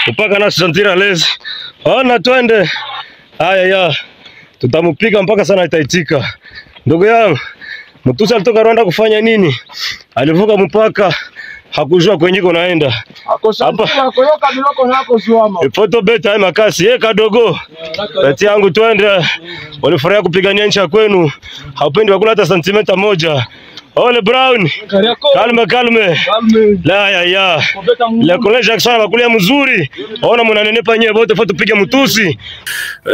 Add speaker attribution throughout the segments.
Speaker 1: mpaka na sentir à l'aise. Ona twende. Haya, tutamupiga mpaka sana itaitika. Ndugu yangu, Mtusi alitoka Rwanda kufanya nini? Alivuka mpaka, hakujua kwenye naenda. Foto beta makasi, kadogo. Eti yangu twende. Walifurahia kupigania nchi kwenu. Haupendi wakula hata sentimeta moja. Ole Brown, calme. La ya. La collège Jackson bakulia mzuri. Ona munanenepa nyewe bote faut tupige Mtusi.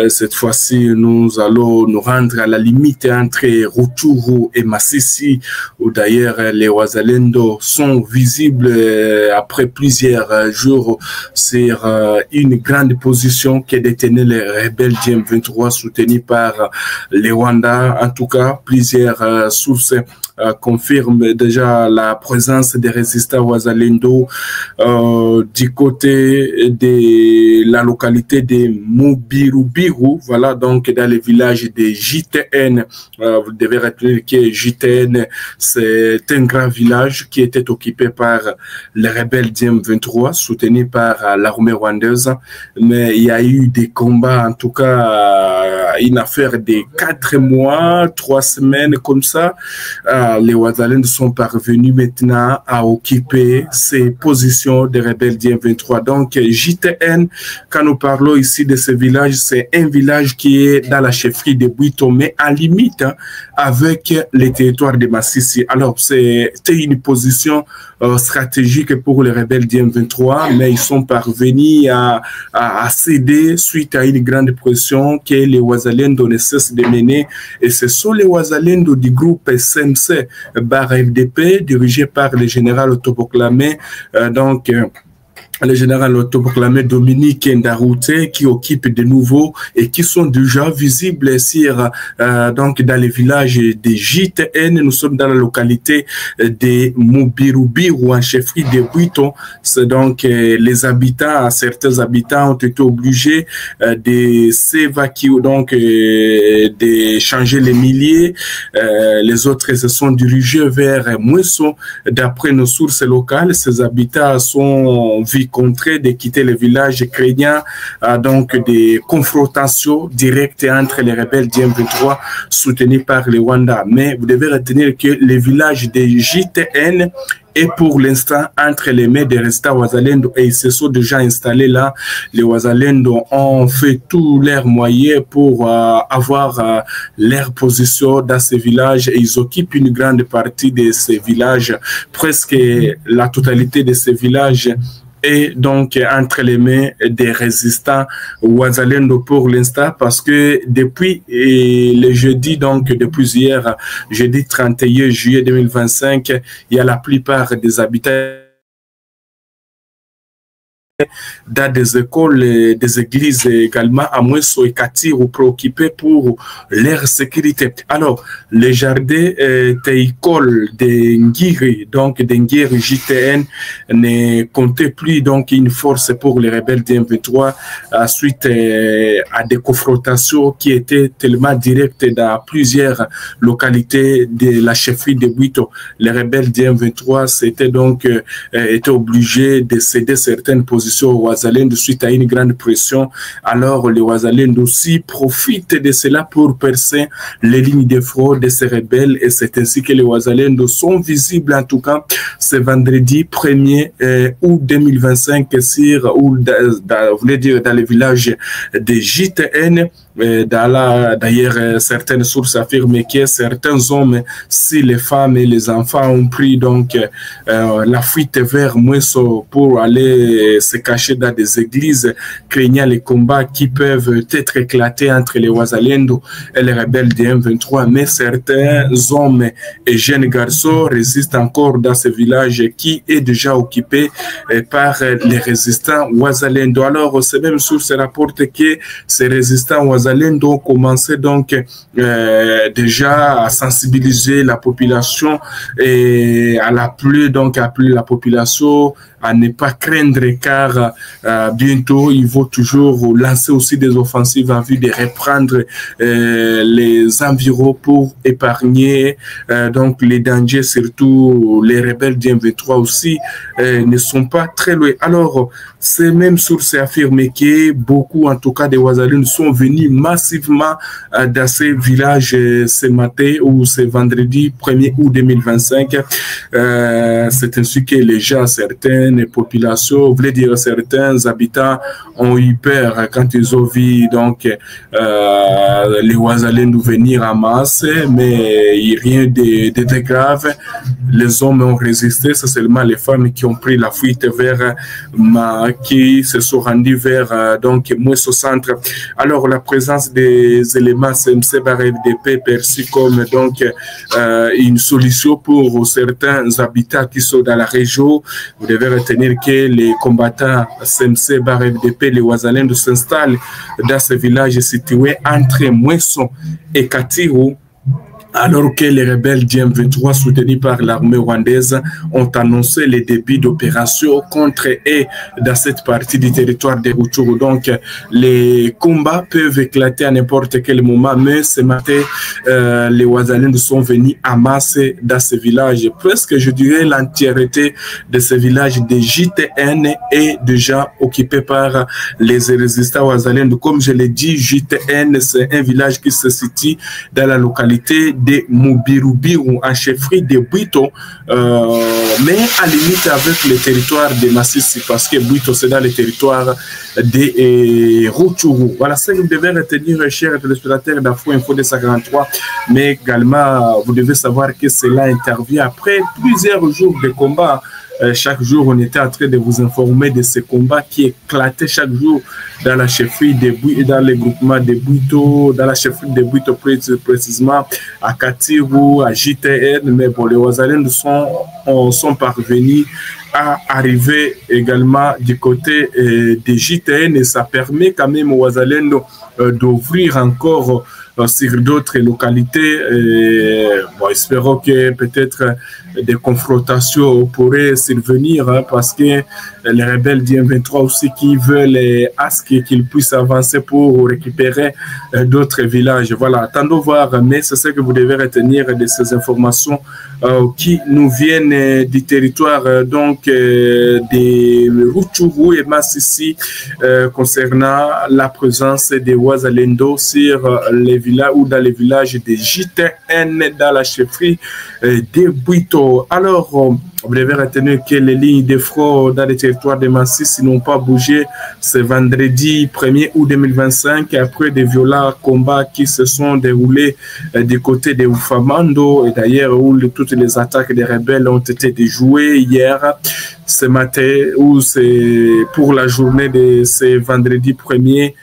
Speaker 2: Cette fois-ci, nous allons nous rendre à la limite entre Rutshuru et Masisi, où d'ailleurs les Wazalendo sont visibles après plusieurs jours sur une grande position que détenaient les rebelles du M23 soutenus par les Rwandais. En tout cas, plusieurs sources confirment déjà la présence des résistants Wazalendo du côté de la localité de Mubirubiru, voilà, donc dans le village de JTN. Vous devez rappeler que JTN, c'est un grand village qui était occupé par les rebelles du M23, soutenus par l'armée rwandaise, mais il y a eu des combats, en tout cas une affaire de 4 mois, 3 semaines comme ça. Les Wazalendo sont parvenus maintenant à occuper ces positions des rebelles du M23. Donc, JTN, quand nous parlons ici de ce village, c'est un village qui est dans la chefferie de Bwito, mais en limite avec les territoires de Masisi. Alors, c'était une position stratégique pour les rebelles du M23, mais ils sont parvenus à céder suite à une grande pression que les Wazalendo ne cessent de mener. Et ce sont les Wazalendo du groupe SNC FDP, dirigé par le général autoproclamé, le général autoproclamé Dominique Ndarouté, qui occupe de nouveau et qui sont déjà visibles sur, donc dans les villages de JTN. Nous sommes dans la localité de Mubirubiru, en chefferie de Bwito. C'est donc les habitants, certains habitants ont été obligés de s'évacuer, donc de changer les milliers. Les autres se sont dirigés vers Mweso. D'après nos sources locales, ces habitants sont contraints de quitter le village, craignant donc des confrontations directes entre les rebelles du M23 soutenus par les Rwandais. Mais vous devez retenir que le village de JTN est pour l'instant entre les mains des résistants Wazalendo et ils se sont déjà installés là. Les Wazalendo ont fait tous leurs moyens pour avoir leur position dans ces villages et ils occupent une grande partie de ces villages, presque la totalité de ces villages et donc entre les mains des résistants Wazalendo pour l'instant, parce que depuis le jeudi, donc depuis hier, jeudi 31 juillet 2025, il y a la plupart des habitants dans des écoles, des églises également, à Mweso et Katiru, préoccupés pour leur sécurité. Alors, les jardins d'école de Ngiri, donc de Ngiri JTN, ne comptaient plus donc une force pour les rebelles du M23 suite à des confrontations qui étaient tellement directes dans plusieurs localités de la chefferie de Bwito. Les rebelles du M23 s'étaient donc étaient obligés de céder certaines positions aux Wazalendo suite à une grande pression. Alors les Wazalendo aussi profitent de cela pour percer les lignes de front de ces rebelles et c'est ainsi que les Wazalendo sont visibles en tout cas ce vendredi 1er août 2025 sur, ou voulez dire dans le village de JTN. D'ailleurs, certaines sources affirment que certains hommes, si les femmes et les enfants ont pris donc la fuite vers Mweso pour aller se cacher dans des églises, craignant les combats qui peuvent être éclatés entre les Wazalendo et les rebelles du M23. Mais certains hommes et jeunes garçons résistent encore dans ce village qui est déjà occupé par les résistants Wazalendo. Alors, ces mêmes sources rapportent que ces résistants Wazalendo Wazalendo ont commencé donc déjà à sensibiliser la population et à appeler la population à ne pas craindre, car bientôt ils vont toujours lancer aussi des offensives en vue de reprendre les environs pour épargner donc les dangers, surtout les rebelles du M23 aussi ne sont pas très loin. Alors, ces mêmes sources affirment que beaucoup, en tout cas des Ouazalènes, sont venus massivement dans ces villages ce matin ou ce vendredi 1er août 2025. C'est ainsi que les gens, certaines populations, voulait dire certains habitants, ont eu peur quand ils ont vu donc les Ouazalènes venir en masse, mais il n'y a rien de grave. Les hommes ont résisté, c'est seulement les femmes qui ont pris la fuite vers qui se sont rendus vers donc Mouesse au centre. Alors la présence des éléments CMC FDP perçue comme donc une solution pour certains habitants qui sont dans la région. Vous devez retenir que les combattants CMC FDP, les Ouazalènes, s'installent dans ce village situé entre Mouesson et Katirou, alors que les rebelles du M23 soutenus par l'armée rwandaise ont annoncé les débuts d'opérations contre eux dans cette partie du territoire de Rutshuru. Donc, les combats peuvent éclater à n'importe quel moment, mais ce matin, les Ouazalènes sont venus en masse dans ce village. Presque, je dirais, l'entièreté de ce village de JTN est déjà occupé par les résistants Ouazalènes. Comme je l'ai dit, JTN, c'est un village qui se situe dans la localité de Mubirubiru en chefferie de Bwito, mais à limite avec le territoire de Massissi, parce que Bwito c'est dans le territoire de Rutshuru. Voilà ce que vous devez retenir, chers téléspectateurs d'Afro Info 243, mais également vous devez savoir que cela intervient après plusieurs jours de combat. Chaque jour, on était en train de vous informer de ces combats qui éclataient chaque jour dans la chefferie de Bwito, dans les groupements de Bwito, dans la chefferie de Bwito précisément, à Katirou, à JTN, mais bon, les Ouazalènes sont parvenus à arriver également du côté des JTN, et ça permet quand même aux Ouazalènes d'ouvrir encore sur d'autres localités. Bon, espérons que peut-être des confrontations pourraient survenir, hein, parce que les rebelles du M23 aussi qui veulent à ce qu'ils puissent avancer pour récupérer d'autres villages. Voilà, attendons voir, mais c'est ce que vous devez retenir de ces informations qui nous viennent du territoire donc de Rutshuru et Massissi concernant la présence des Ouazalendo sur les villages ou dans les villages de JTN dans la chefferie de Bwito. Alors, vous devez retenir que les lignes de front dans le territoire de Massissi n'ont pas bougé ce vendredi 1er août 2025 après des violents combats qui se sont déroulés du côté de Oufamando, et d'ailleurs où toutes les attaques des rebelles ont été déjouées hier, ce matin, ou c'est pour la journée de ce vendredi 1er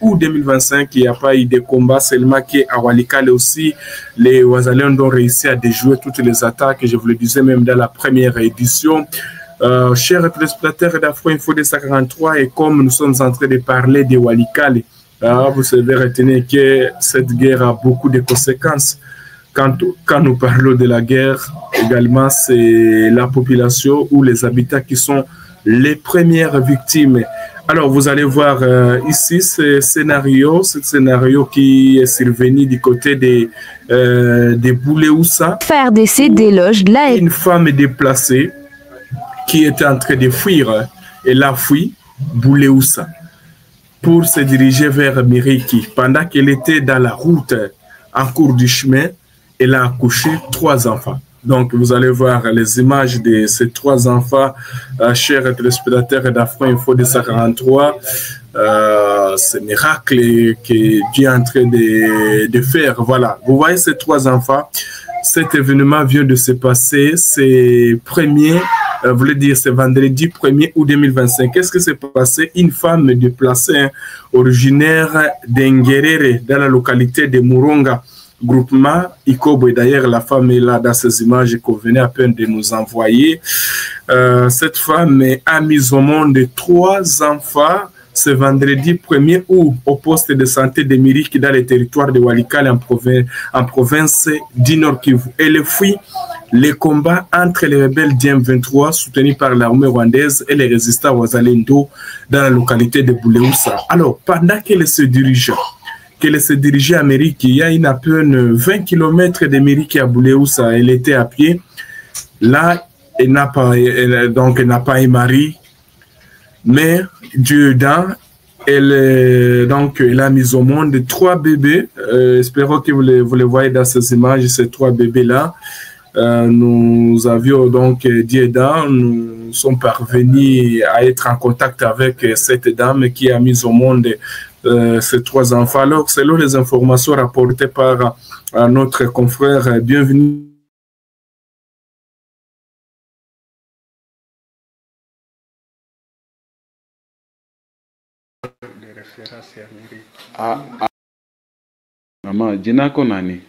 Speaker 2: août 2025, il n'y a pas eu de combat, seulement qu'à Walikale aussi, les Ouazalènes ont réussi à déjouer toutes les attaques, je vous le disais même dans la première édition. Chers téléspectateurs d'Afro Info 243, et comme nous sommes en train de parler de Walikale, vous savez retenir que cette guerre a beaucoup de conséquences. Quand nous parlons de la guerre, également, c'est la population ou les habitants qui sont les premières victimes. Alors, vous allez voir ici ce scénario qui est survenu du côté de Bouléoussa.
Speaker 3: FARDC déloge la...
Speaker 2: Une femme déplacée qui était en train de fuir, elle a fui Bouléoussa pour se diriger vers Miriki. Pendant qu'elle était dans la route, en cours du chemin, elle a accouché 3 enfants. Donc, vous allez voir les images de ces 3 enfants, chers téléspectateurs d'Afro Info 243. Ce miracle que Dieu est en train de faire. Voilà, vous voyez ces 3 enfants. Cet événement vient de se passer, c'est vendredi 1er août 2025. Qu'est-ce qui s'est passé? Une femme déplacée, originaire d'Engerere, dans la localité de Muronga, groupement Ikobo. D'ailleurs, la femme est là dans ces images qu'on venait à peine de nous envoyer. Cette femme a mis au monde 3 enfants ce vendredi 1er août au poste de santé de Mirik dans le territoire de Walikale en province du Nord Kivu. Elle fuit les combats entre les rebelles du M23 soutenus par l'armée rwandaise et les résistants Wazalendo dans la localité de Bouleusa. Alors, pendant qu'elle se dirigeait à Mirik, il y a à peine 20 km de Mirik à Bouleusa, elle était à pied. Là, elle n'a pas émarri, mais Dieu dans, elle a mis au monde 3 bébés. Espérons que vous les voyez dans ces images, ces 3 bébés-là. Nous avions donc Dieu dans, nous sommes parvenus à être en contact avec cette dame qui a mis au monde ces 3 enfants. Alors, selon les informations rapportées par notre confrère, bienvenue.
Speaker 4: Mama, jina yako nani?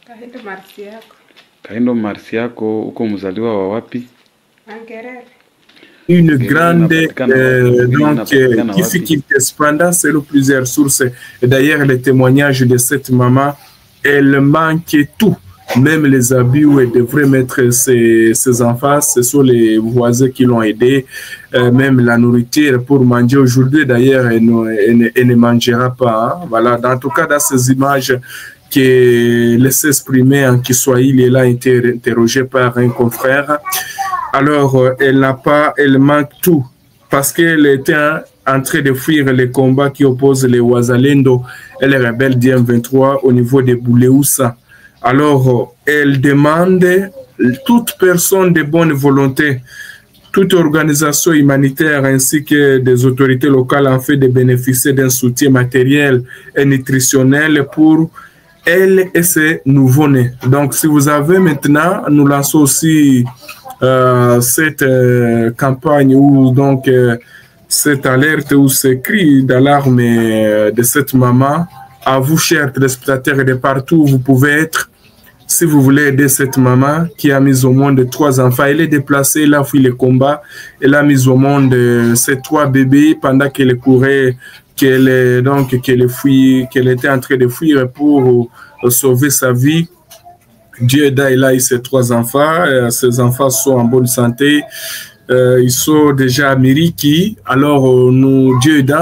Speaker 5: Kahindo Marsiako.
Speaker 4: Kahindo Marsiako, uko mzaliwa wa wapi?
Speaker 5: Angerere.
Speaker 2: Une grande difficulté. Cependant, selon plusieurs sources, et d'ailleurs les témoignages de cette maman, elle manquait tout. Même les habits où elle devrait mettre ses enfants, ce sont les voisins qui l'ont aidé. Même la nourriture pour manger aujourd'hui, d'ailleurs, elle ne mangera pas. Hein. Voilà. En tout cas, dans ces images qui laissent exprimer en Kiswahili, elle a été interrogée par un confrère. Alors, elle manque tout parce qu'elle était en train de fuir les combats qui opposent les Wazalendo et les rebelles du M23 au niveau de Bouleusa. Alors, elle demande toute personne de bonne volonté, toute organisation humanitaire ainsi que des autorités locales en fait de bénéficier d'un soutien matériel et nutritionnel pour elle et ses nouveau-nés. Donc, si vous avez maintenant, nous lançons aussi cette campagne ou donc cette alerte ou ce cri d'alarme de cette maman. À vous, chers téléspectateurs de partout où vous pouvez être, si vous voulez aider cette maman qui a mis au monde 3 enfants, elle est déplacée, elle a fui les combats, elle a mis au monde ces 3 bébés pendant qu'elle courait, qu'elle était en train de fuir pour sauver sa vie. Dieu aide, elle a eu ces 3 enfants, ces enfants sont en bonne santé, ils sont déjà à Miriki. Alors, Dieu aide,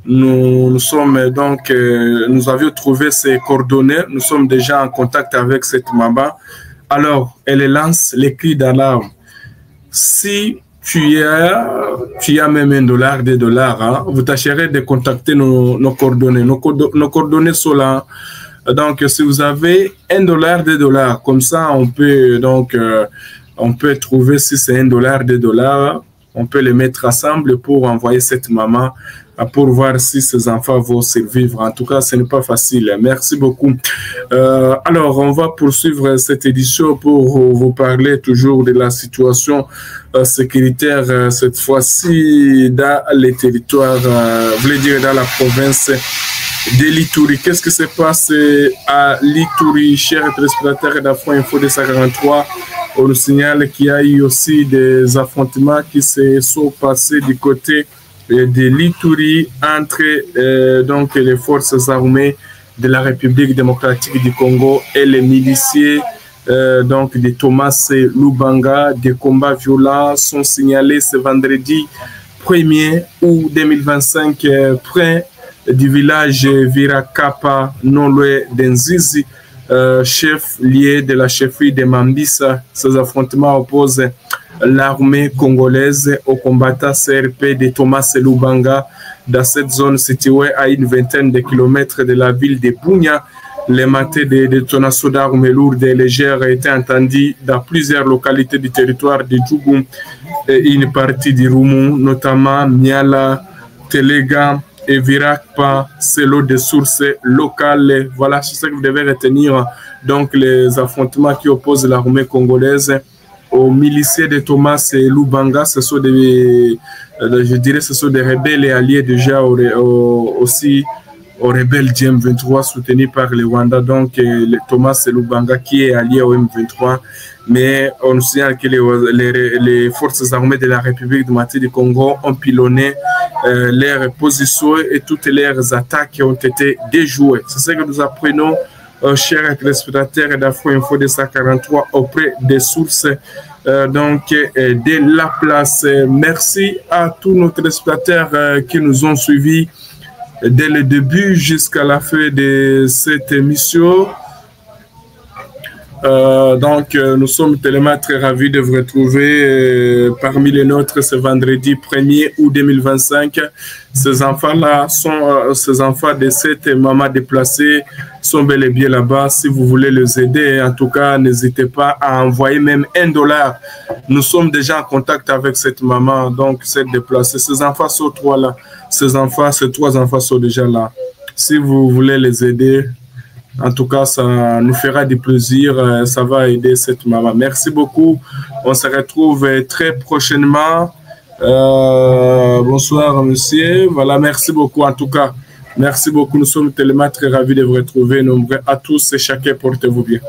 Speaker 2: nous sommes donc, nous avions trouvé ses coordonnées, nous sommes déjà en contact avec cette maman. Alors, elle lance les cris d'alarme. Si tu as même $1, $2, hein, vous tâcherez de contacter nos coordonnées. Nos coordonnées sont là. Donc, si vous avez $1, $2, comme ça, on peut donc, on peut trouver si c'est $1, $2, on peut les mettre ensemble pour envoyer cette maman pour voir si ses enfants vont survivre. En tout cas, ce n'est pas facile. Merci beaucoup. Alors, on va poursuivre cette édition pour vous parler toujours de la situation sécuritaire, cette fois-ci dans les territoires, je voulais dire dans la province de l'Ituri. Qu'est-ce qui se passe à l'Ituri, chers téléspectateurs d'Afro Info 243? On nous signale qu'il y a eu aussi des affrontements qui se sont passés du côté de l'Ituri entre donc les forces armées de la République démocratique du Congo et les miliciens donc de Thomas Lubanga. Des combats violents sont signalés ce vendredi 1er août 2025 près du village Virakapa, non loin d'Enzizi, chef lié de la chefferie de Mambisa. Ces affrontements opposent l'armée congolaise aux combattants CRP de Thomas Lubanga dans cette zone située à une vingtaine de kilomètres de la ville de Bunia. Les matins de détonations d'armes lourdes et légères ont été entendus dans plusieurs localités du territoire de Djougou et une partie du Roumou, notamment Miala, Telega et Virakpa, selon des sources locales. Voilà ce que vous devez retenir. Donc, les affrontements qui opposent l'armée congolaise aux miliciens de Thomas Lubanga, ce sont des, je dirais, ce sont des rebelles et alliés déjà aussi aux rebelles du M23 soutenus par le Rwanda. Donc, Thomas Lubanga qui est allié au M23. Mais on nous signale que les forces armées de la République démocratique du Congo ont pilonné leurs positions et toutes leurs attaques ont été déjouées. C'est ce que nous apprenons, chers téléspectateurs d'Afro Info 243 auprès des sources de la place. Merci à tous nos téléspectateurs qui nous ont suivis dès le début jusqu'à la fin de cette émission. Nous sommes tellement très ravis de vous retrouver parmi les nôtres ce vendredi 1er août 2025. Ces enfants-là sont ces enfants de cette maman déplacée sont bel et bien là-bas. Si vous voulez les aider, en tout cas, n'hésitez pas à envoyer même $1. Nous sommes déjà en contact avec cette maman, donc cette déplacée. Ces enfants sont trois là. Ces trois enfants sont déjà là. Si vous voulez les aider, en tout cas, ça nous fera du plaisir. Ça va aider cette maman. Merci beaucoup. On se retrouve très prochainement. Bonsoir, monsieur. Voilà, merci beaucoup. En tout cas, merci beaucoup. Nous sommes tellement très ravis de vous retrouver. Nombreux à tous et chacun, portez-vous bien.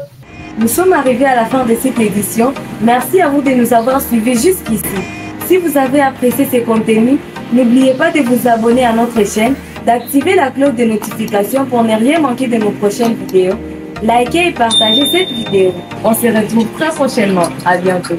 Speaker 6: Nous sommes arrivés à la fin de cette édition. Merci à vous de nous avoir suivis jusqu'ici. Si vous avez apprécié ces contenus, n'oubliez pas de vous abonner à notre chaîne, d'activer la cloche de notification pour ne rien manquer de nos prochaines vidéos. Likez et partagez cette vidéo. On se retrouve très prochainement. À bientôt.